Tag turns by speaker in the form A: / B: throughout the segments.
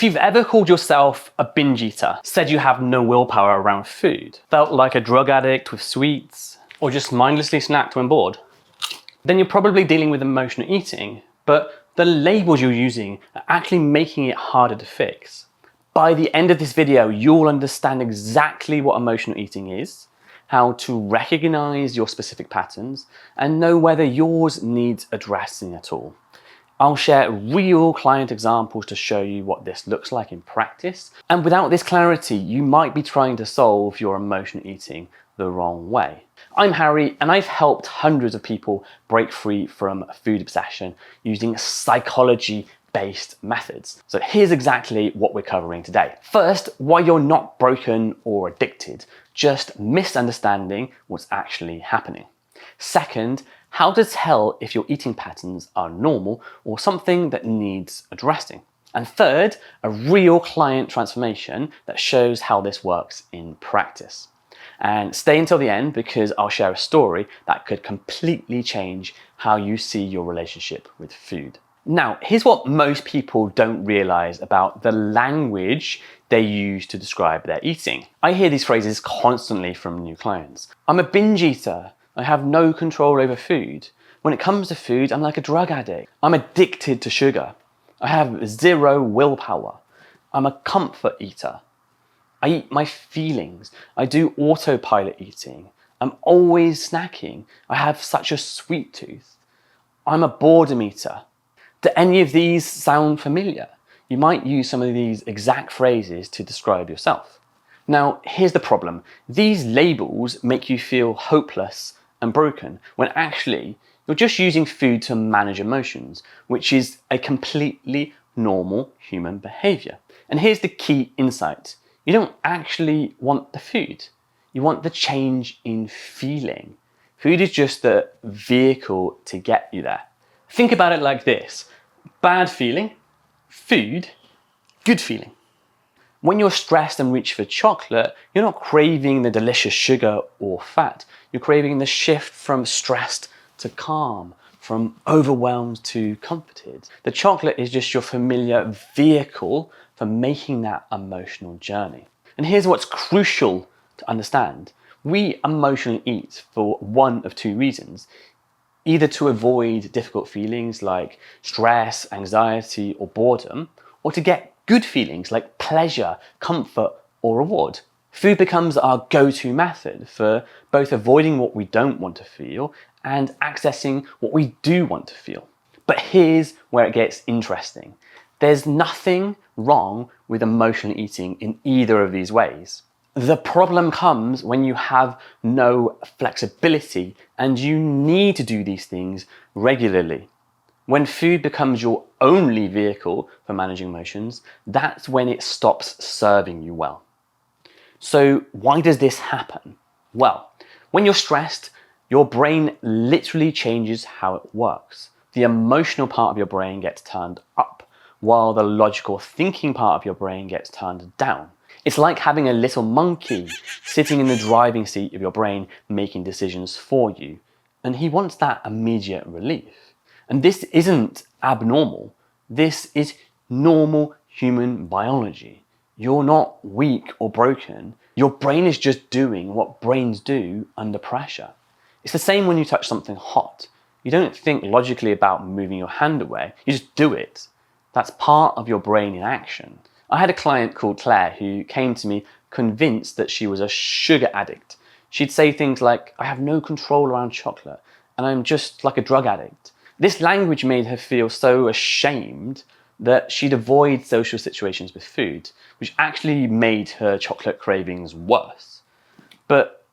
A: If you've ever called yourself a binge eater, said you have no willpower around food, felt like a drug addict with sweets, or just mindlessly snacked when bored, then you're probably dealing with emotional eating, but the labels you're using are actually making it harder to fix. By the end of this video, you'll understand exactly what emotional eating is, how to recognize your specific patterns, and know whether yours needs addressing at all. I'll share real client examples to show you what this looks like in practice. And without this clarity, you might be trying to solve your emotional eating the wrong way. I'm Harry, and I've helped hundreds of people break free from food obsession using psychology-based methods. So here's exactly what we're covering today. First, why you're not broken or addicted, just misunderstanding what's actually happening. Second, how to tell if your eating patterns are normal or something that needs addressing. And third, a real client transformation that shows how this works in practice. And stay until the end because I'll share a story that could completely change how you see your relationship with food. Now, here's what most people don't realize about the language they use to describe their eating. I hear these phrases constantly from new clients. I'm a binge eater. I have no control over food. When it comes to food, I'm like a drug addict. I'm addicted to sugar. I have zero willpower. I'm a comfort eater. I eat my feelings. I do autopilot eating. I'm always snacking. I have such a sweet tooth. I'm a boredom eater. Do any of these sound familiar? You might use some of these exact phrases to describe yourself. Now, here's the problem. These labels make you feel hopeless and broken, when actually you're just using food to manage emotions, which is a completely normal human behavior. And here's the key insight. You don't actually want the food. You want the change in feeling. Food is just the vehicle to get you there. Think about it like this. Bad feeling, food, good feeling. When you're stressed and reach for chocolate, you're not craving the delicious sugar or fat. You're craving the shift from stressed to calm, from overwhelmed to comforted. The chocolate is just your familiar vehicle for making that emotional journey. And here's what's crucial to understand. We emotionally eat for one of two reasons. Either to avoid difficult feelings like stress, anxiety, or boredom, or to get good feelings like pleasure, comfort, or reward. Food becomes our go-to method for both avoiding what we don't want to feel and accessing what we do want to feel. But here's where it gets interesting. There's nothing wrong with emotional eating in either of these ways. The problem comes when you have no flexibility and you need to do these things regularly. When food becomes your only vehicle for managing emotions, that's when it stops serving you well. So why does this happen? Well, when you're stressed, your brain literally changes how it works. The emotional part of your brain gets turned up, while the logical thinking part of your brain gets turned down. It's like having a little monkey sitting in the driving seat of your brain making decisions for you, and he wants that immediate relief. And this isn't abnormal. This is normal human biology. You're not weak or broken. Your brain is just doing what brains do under pressure. It's the same when you touch something hot. You don't think logically about moving your hand away. You just do it. That's part of your brain in action. I had a client called Claire who came to me convinced that she was a sugar addict. She'd say things like, I have no control around chocolate and I'm just like a drug addict. This language made her feel so ashamed that she'd avoid social situations with food, which actually made her chocolate cravings worse. But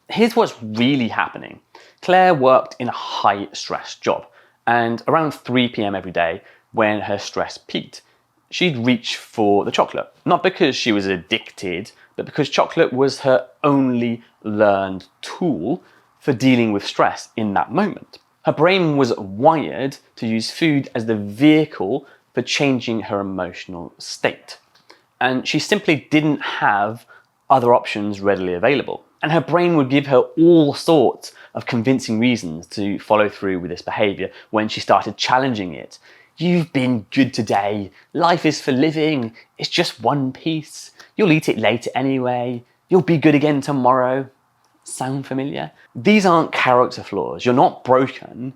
A: here's what's really happening. Claire worked in a high-stress job, and around 3 p.m. every day, when her stress peaked, she'd reach for the chocolate. Not because she was addicted, but because chocolate was her only learned tool for dealing with stress in that moment. Her brain was wired to use food as the vehicle for changing her emotional state. And she simply didn't have other options readily available. And her brain would give her all sorts of convincing reasons to follow through with this behavior when she started challenging it. You've been good today. Life is for living. It's just one piece. You'll eat it later anyway. You'll be good again tomorrow. Sound familiar? These aren't character flaws. You're not broken.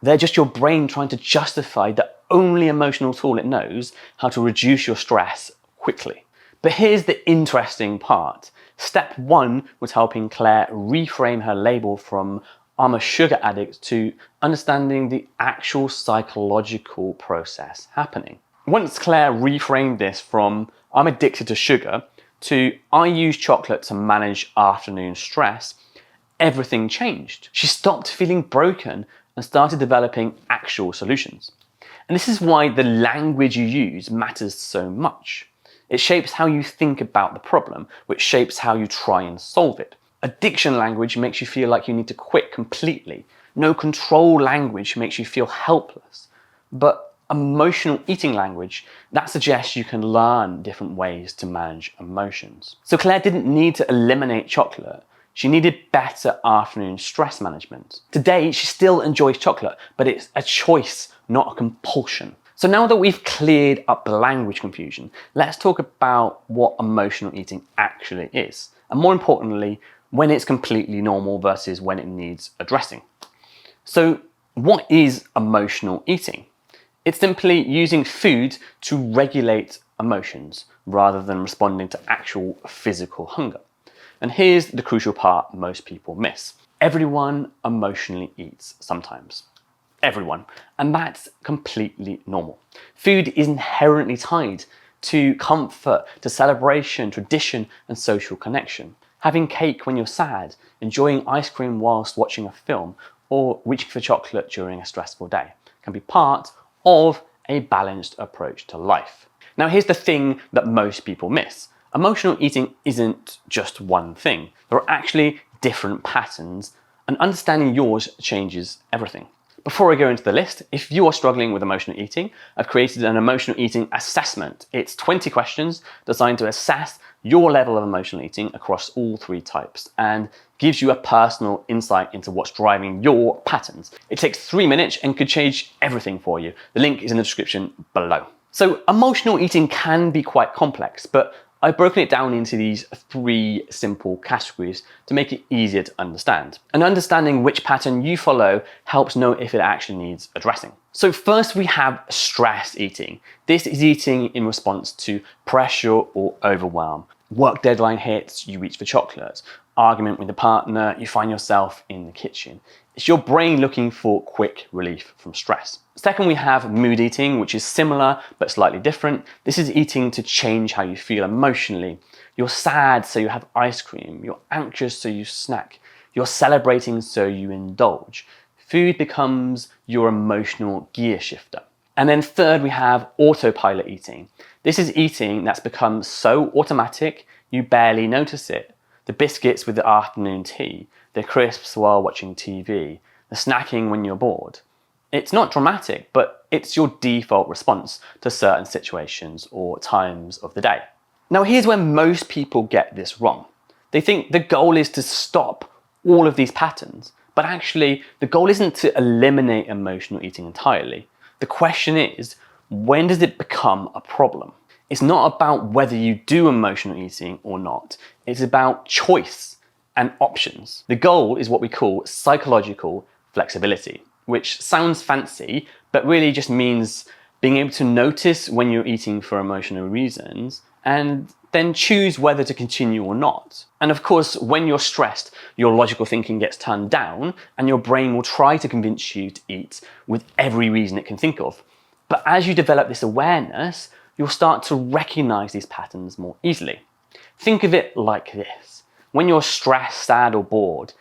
A: They're just your brain trying to justify the only emotional tool it knows, how to reduce your stress quickly. But here's the interesting part. Step 1 was helping Claire reframe her label from "I'm a sugar addict" to understanding the actual psychological process happening. Once Claire reframed this from "I'm addicted to sugar" to "I use chocolate to manage afternoon stress," everything changed. She stopped feeling broken and started developing actual solutions. And this is why the language you use matters so much. It shapes how you think about the problem, which shapes how you try and solve it. Addiction language makes you feel like you need to quit completely. No control language makes you feel helpless. But emotional eating language, that suggests you can learn different ways to manage emotions. So Claire didn't need to eliminate chocolate. She needed better afternoon stress management. Today, she still enjoys chocolate, but it's a choice, not a compulsion. So now that we've cleared up the language confusion, let's talk about what emotional eating actually is. And more importantly, when it's completely normal versus when it needs addressing. So what is emotional eating? It's simply using food to regulate emotions rather than responding to actual physical hunger. And here's the crucial part most people miss. Everyone emotionally eats sometimes. Everyone. And that's completely normal. Food is inherently tied to comfort, to celebration, tradition, and social connection. Having cake when you're sad, enjoying ice cream whilst watching a film, or reaching for chocolate during a stressful day can be part of a balanced approach to life. Now, here's the thing that most people miss. Emotional eating isn't just one thing. There are actually different patterns, and understanding yours changes everything. Before I go into the list, if you are struggling with emotional eating, I've created an emotional eating assessment. It's 20 questions designed to assess your level of emotional eating across all 3 types and gives you a personal insight into what's driving your patterns. It takes 3 minutes and could change everything for you. The link is in the description below. So emotional eating can be quite complex, but I've broken it down into these 3 simple categories to make it easier to understand. And understanding which pattern you follow helps know if it actually needs addressing. So first we have stress eating. This is eating in response to pressure or overwhelm. Work deadline hits, you reach for chocolate. Argument with a partner, you find yourself in the kitchen. It's your brain looking for quick relief from stress. Second, we have mood eating, which is similar but slightly different. This is eating to change how you feel emotionally. You're sad, so you have ice cream. You're anxious, so you snack. You're celebrating, so you indulge. Food becomes your emotional gear shifter. And then third, we have autopilot eating. This is eating that's become so automatic, you barely notice it. The biscuits with the afternoon tea, the crisps while watching TV, the snacking when you're bored. It's not dramatic, but it's your default response to certain situations or times of the day. Now, here's where most people get this wrong. They think the goal is to stop all of these patterns, but actually the goal isn't to eliminate emotional eating entirely. The question is, when does it become a problem? It's not about whether you do emotional eating or not. It's about choice and options. The goal is what we call psychological flexibility, which sounds fancy, but really just means being able to notice when you're eating for emotional reasons and then choose whether to continue or not. And of course, when you're stressed, your logical thinking gets turned down and your brain will try to convince you to eat with every reason it can think of. But as you develop this awareness, you'll start to recognize these patterns more easily. Think of it like this. When you're stressed, sad, or bored,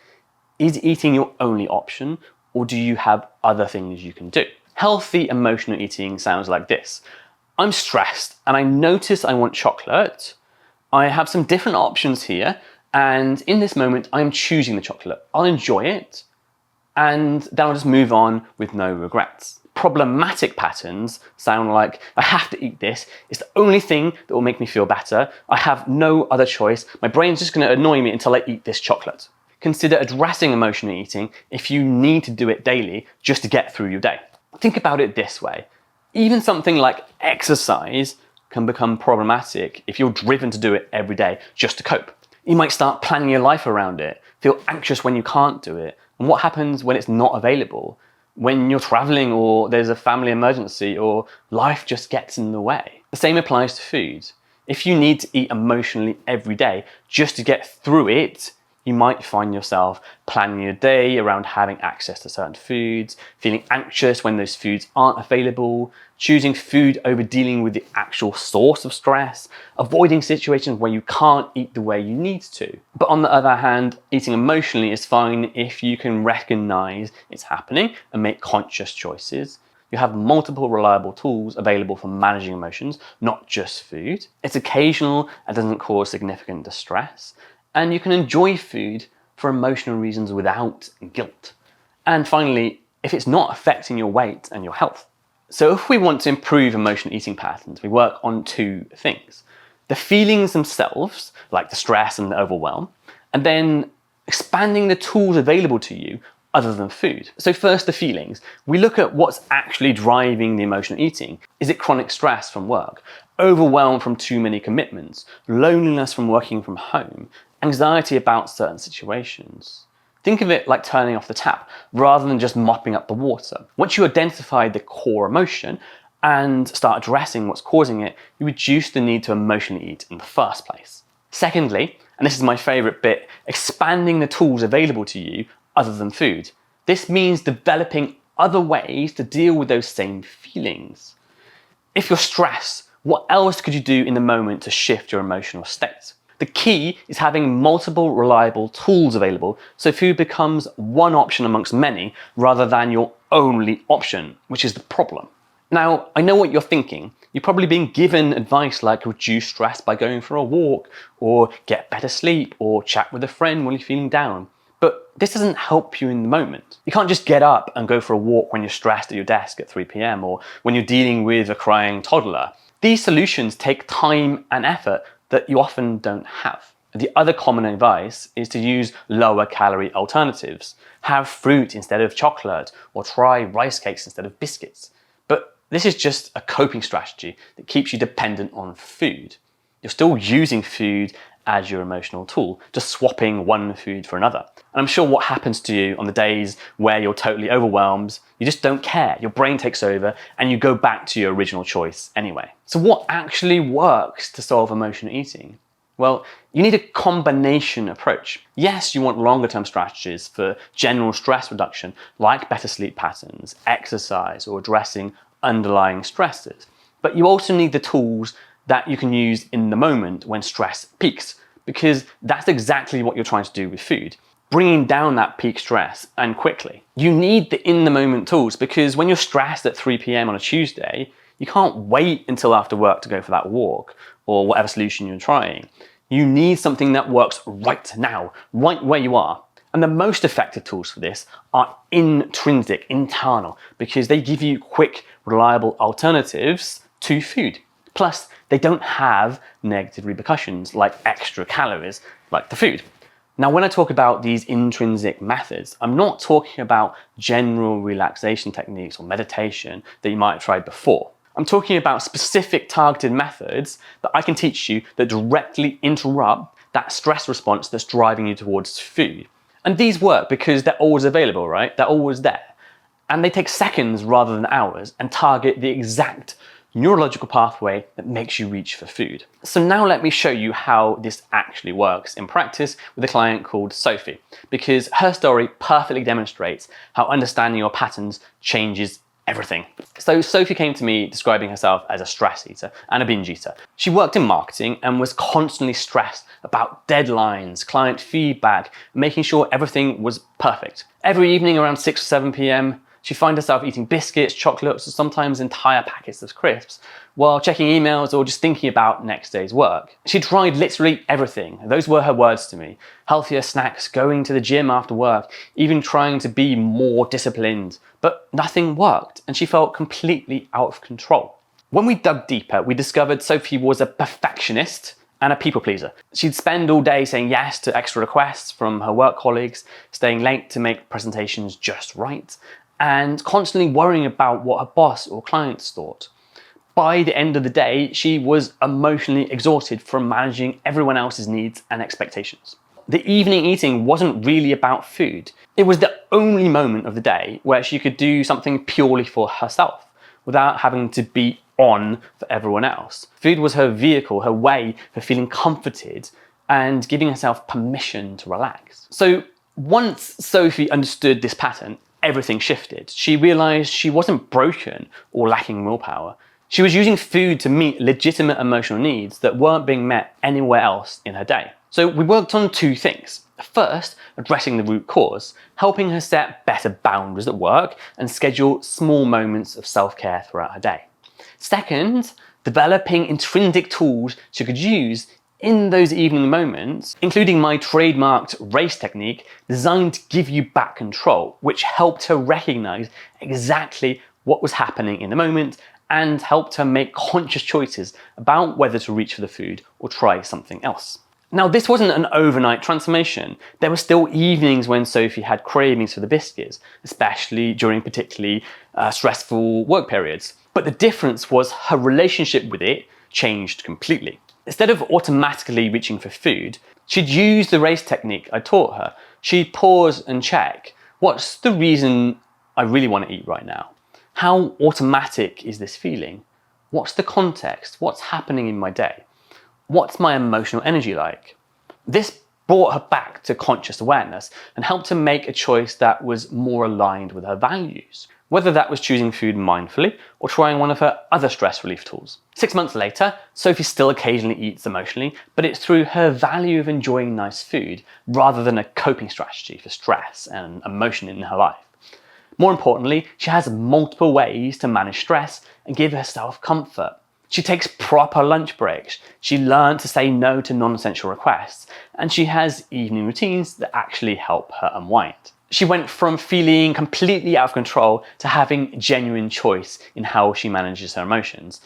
A: is eating your only option, or do you have other things you can do? Healthy emotional eating sounds like this. I'm stressed and I notice I want chocolate. I have some different options here, and in this moment, I'm choosing the chocolate. I'll enjoy it, and then I'll just move on with no regrets. Problematic patterns sound like, I have to eat this. It's the only thing that will make me feel better. I have no other choice. My brain's just going to annoy me until I eat this chocolate. Consider addressing emotional eating if you need to do it daily just to get through your day. Think about it this way. Even something like exercise can become problematic if you're driven to do it every day just to cope. You might start planning your life around it, feel anxious when you can't do it. And what happens when it's not available? When you're traveling or there's a family emergency or life just gets in the way. The same applies to food. If you need to eat emotionally every day just to get through it, you might find yourself planning your day around having access to certain foods, feeling anxious when those foods aren't available, choosing food over dealing with the actual source of stress, avoiding situations where you can't eat the way you need to. But on the other hand, eating emotionally is fine if you can recognize it's happening and make conscious choices. You have multiple reliable tools available for managing emotions, not just food. It's occasional and doesn't cause significant distress. And you can enjoy food for emotional reasons without guilt. And finally, if it's not affecting your weight and your health. So if we want to improve emotional eating patterns, we work on two things. The feelings themselves, like the stress and the overwhelm, and then expanding the tools available to you other than food. So first, the feelings. We look at what's actually driving the emotional eating. Is it chronic stress from work? Overwhelm from too many commitments? Loneliness from working from home? Anxiety about certain situations? Think of it like turning off the tap rather than just mopping up the water. Once you identify the core emotion and start addressing what's causing it, you reduce the need to emotionally eat in the first place. Secondly, and this is my favorite bit, expanding the tools available to you other than food. This means developing other ways to deal with those same feelings. If you're stressed, what else could you do in the moment to shift your emotional state? The key is having multiple reliable tools available so food becomes one option amongst many rather than your only option, which is the problem. Now, I know what you're thinking. You're probably being given advice like reduce stress by going for a walk, or get better sleep, or chat with a friend when you're feeling down. But this doesn't help you in the moment. You can't just get up and go for a walk when you're stressed at your desk at 3 p.m. or when you're dealing with a crying toddler. These solutions take time and effort that you often don't have. The other common advice is to use lower calorie alternatives. Have fruit instead of chocolate, or try rice cakes instead of biscuits. But this is just a coping strategy that keeps you dependent on food. You're still using food as your emotional tool, just swapping one food for another. And I'm sure what happens to you on the days where you're totally overwhelmed, you just don't care. Your brain takes over and you go back to your original choice anyway. So what actually works to solve emotional eating? Well, you need a combination approach. Yes, you want longer term strategies for general stress reduction, like better sleep patterns, exercise, or addressing underlying stresses. But you also need the tools that you can use in the moment when stress peaks, because that's exactly what you're trying to do with food, bringing down that peak stress and quickly. You need the in the moment tools because when you're stressed at 3 p.m. on a Tuesday, you can't wait until after work to go for that walk or whatever solution you're trying. You need something that works right now, right where you are. And the most effective tools for this are intrinsic, internal, because they give you quick, reliable alternatives to food. Plus, they don't have negative repercussions like extra calories like the food. Now, when I talk about these intrinsic methods, I'm not talking about general relaxation techniques or meditation that you might have tried before. I'm talking about specific targeted methods that I can teach you that directly interrupt that stress response that's driving you towards food. And these work because they're always available, right? They're always there. And they take seconds rather than hours and target the exact neurological pathway that makes you reach for food. So now let me show you how this actually works in practice with a client called Sophie, because her story perfectly demonstrates how understanding your patterns changes everything. So Sophie came to me describing herself as a stress eater and a binge eater. She worked in marketing and was constantly stressed about deadlines, client feedback, making sure everything was perfect. Every evening around 6 or 7 p.m, she'd find herself eating biscuits, chocolates, or sometimes entire packets of crisps, while checking emails or just thinking about next day's work. She tried literally everything. Those were her words to me. Healthier snacks, going to the gym after work, even trying to be more disciplined. But nothing worked, and she felt completely out of control. When we dug deeper, we discovered Sophie was a perfectionist and a people pleaser. She'd spend all day saying yes to extra requests from her work colleagues, staying late to make presentations just right, and constantly worrying about what her boss or clients thought. By the end of the day, she was emotionally exhausted from managing everyone else's needs and expectations. The evening eating wasn't really about food. It was the only moment of the day where she could do something purely for herself without having to be on for everyone else. Food was her vehicle, her way for feeling comforted and giving herself permission to relax. So once Sophie understood this pattern, everything shifted. She realized she wasn't broken or lacking willpower. She was using food to meet legitimate emotional needs that weren't being met anywhere else in her day. So we worked on two things. First, addressing the root cause, helping her set better boundaries at work and schedule small moments of self-care throughout her day. Second, developing intrinsic tools she could use in those evening moments, including my trademarked race technique designed to give you back control, which helped her recognize exactly what was happening in the moment and helped her make conscious choices about whether to reach for the food or try something else. Now, this wasn't an overnight transformation. There were still evenings when Sophie had cravings for the biscuits, especially during particularly stressful work periods. But the difference was her relationship with it changed completely. Instead of automatically reaching for food, she'd use the race technique I taught her. She'd pause and check, what's the reason I really want to eat right now? How automatic is this feeling? What's the context? What's happening in my day? What's my emotional energy like? This brought her back to conscious awareness and helped her make a choice that was more aligned with her values, whether that was choosing food mindfully or trying one of her other stress relief tools. 6 months later, Sophie still occasionally eats emotionally, but it's through her value of enjoying nice food rather than a coping strategy for stress and emotion in her life. More importantly, she has multiple ways to manage stress and give herself comfort. She takes proper lunch breaks, she learned to say no to non-essential requests, and she has evening routines that actually help her unwind. She went from feeling completely out of control to having genuine choice in how she manages her emotions.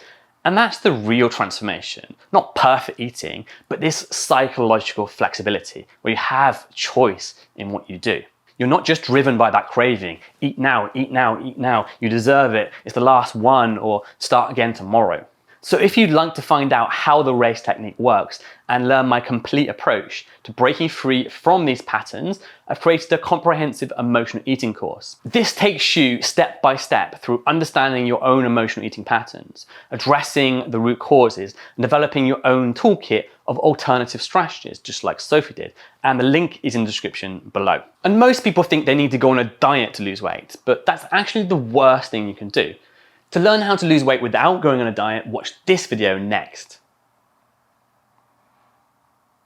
A: And that's the real transformation. Not perfect eating, but this psychological flexibility where you have choice in what you do. You're not just driven by that craving, eat now, eat now, eat now, you deserve it, it's the last one, or start again tomorrow. So if you'd like to find out how the race technique works and learn my complete approach to breaking free from these patterns, I've created a comprehensive emotional eating course. This takes you step by step through understanding your own emotional eating patterns, addressing the root causes, and developing your own toolkit of alternative strategies, just like Sophie did. And the link is in the description below. And most people think they need to go on a diet to lose weight, but that's actually the worst thing you can do. To learn how to lose weight without going on a diet, watch this video next.